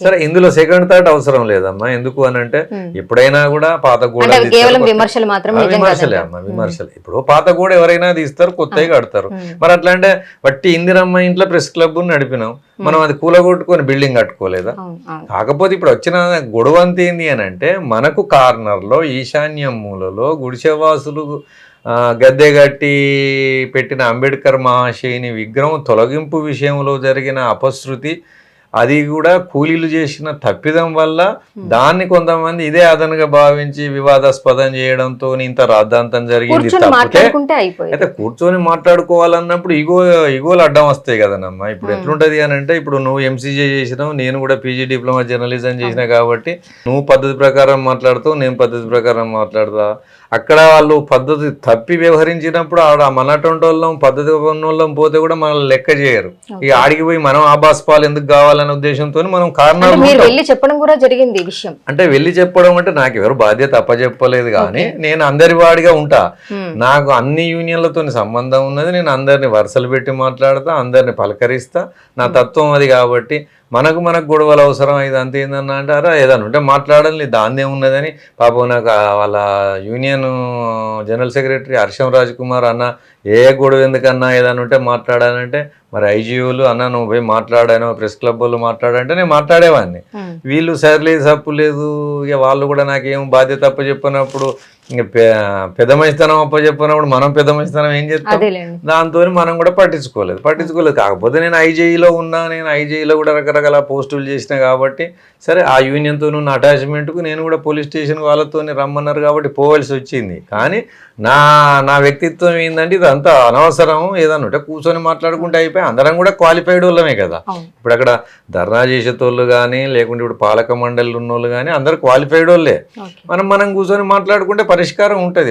సరే ఇందులో second thought అవసరం లేదమ్మా. ఎందుకు అని అంటే ఎప్పుడైనా కూడా పాత గోడ విమర్శలు మాత్రం విమర్శలే అమ్మా, విమర్శలు. ఇప్పుడు పాత గోడ ఎవరైనా తీస్తారు, కొత్తగా కడతారు. మరి అట్లా అంటే వట్టి ఇందిరమ్మ ఇంట్లో ప్రెస్ క్లబ్ నడిపినాం, మనం అది కూలగొట్టుకొని బిల్డింగ్ కట్టుకోలేదా? కాకపోతే ఇప్పుడు వచ్చిన గొడవంత ఏంది అని అంటే మనకు కార్నర్లో ఈశాన్యం మూలలో గుడిసెవాసులు గద్దె గట్టి పెట్టిన అంబేద్కర్ మహాశయుని విగ్రహం తొలగింపు విషయంలో జరిగిన అపశృతి, అది కూడా కూలీలు చేసిన తప్పిదం వల్ల దాన్ని కొంతమంది ఇదే అదనుగా భావించి వివాదాస్పదం చేయడంతో ఇంత రాద్ధాంతం జరిగింది. అయితే కూర్చొని మాట్లాడుకోవాలన్నప్పుడు ఇగోలు అడ్డం వస్తాయి కదనమ్మా. ఇప్పుడు ఎట్లుంటది అని అంటే, ఇప్పుడు నువ్వు ఎంసీజే చేసినావు, నేను కూడా పీజీ డిప్లొమా జర్నలిజం చేసినా కాబట్టి నువ్వు పద్ధతి ప్రకారం మాట్లాడుతావు, నేను పద్ధతి ప్రకారం మాట్లాడతా. అక్కడ వాళ్ళు పద్ధతి తప్పి వ్యవహరించినప్పుడు ఆడ మనటువంటి వాళ్ళం పద్ధతి వాళ్ళం పోతే కూడా మనల్ని లెక్క చేయరు. ఇక ఆడికి పోయి మనం ఆబాస్పాలు ఎందుకు కావాలనే ఉద్దేశంతో మనం కారణాలు చెప్పడం కూడా జరిగింది ఈ విషయం. అంటే వెళ్ళి చెప్పడం అంటే నాకు ఎవరు బాధ్యత అప్పచెప్పలేదు, కానీ నేను అందరి వాడిగా ఉంటా. నాకు అన్ని యూనియన్లతో సంబంధం ఉన్నది, నేను అందరిని వరుసలు పెట్టి మాట్లాడతా, అందరిని పలకరిస్తా. నా తత్వం అది. కాబట్టి మనకు గొడవలు అవసరం ఇది అంతే ఏందన్నా అంటారా, ఏదన్నా ఉంటే మాట్లాడాలి, దాన్నే ఉన్నదని. పాపం నాకు వాళ్ళ యూనియన్ జనరల్ సెక్రటరీ హర్షం రాజ్ కుమార్ అన్న, ఏ గొడవ ఎందుకన్నా ఏదన్నా ఉంటే మాట్లాడానంటే, మరి ఐజీఓలు అన్న నువ్వు పోయి మాట్లాడాను, ప్రెస్ క్లబ్ వాళ్ళు మాట్లాడంటే నేను మాట్లాడేవాడిని. వీళ్ళు సరిలేదు తప్పు లేదు, ఇక వాళ్ళు కూడా నాకేం బాధ్యత అప్పచెప్పినప్పుడు, ఇంక పెద్ద మంచితనం అప్పచెప్పినప్పుడు మనం పెద్ద మంచితనం ఏం చేస్తాం, దాంతో మనం కూడా పట్టించుకోలేదు. కాకపోతే నేను ఐజేఈలో ఉన్నా, నేను ఐజేఈలో కూడా రకరకాల పోస్టులు చేసినా కాబట్టి సరే ఆ యూనియన్తో ఉన్న అటాచ్మెంట్కు నేను కూడా పోలీస్ స్టేషన్ వాళ్ళతో రమ్మన్నారు కాబట్టి పోవాల్సి వచ్చింది. కానీ నా వ్యక్తిత్వం ఏంటంటే ఇదంతా అనవసరం, ఏదన్నా ఉంటే కూర్చొని మాట్లాడుకుంటే అయిపోయి, అందరం కూడా క్వాలిఫైడ్ వాళ్ళమే కదా. ఇప్పుడు అక్కడ ధర్నా చేసేటోళ్ళు కానీ, లేకుంటే ఇప్పుడు పాలక మండలి ఉన్నోళ్ళు కానీ అందరు క్వాలిఫైడ్ వాళ్ళే. మనం కూర్చొని మాట్లాడుకుంటే పరిష్కారం ఉంటుంది.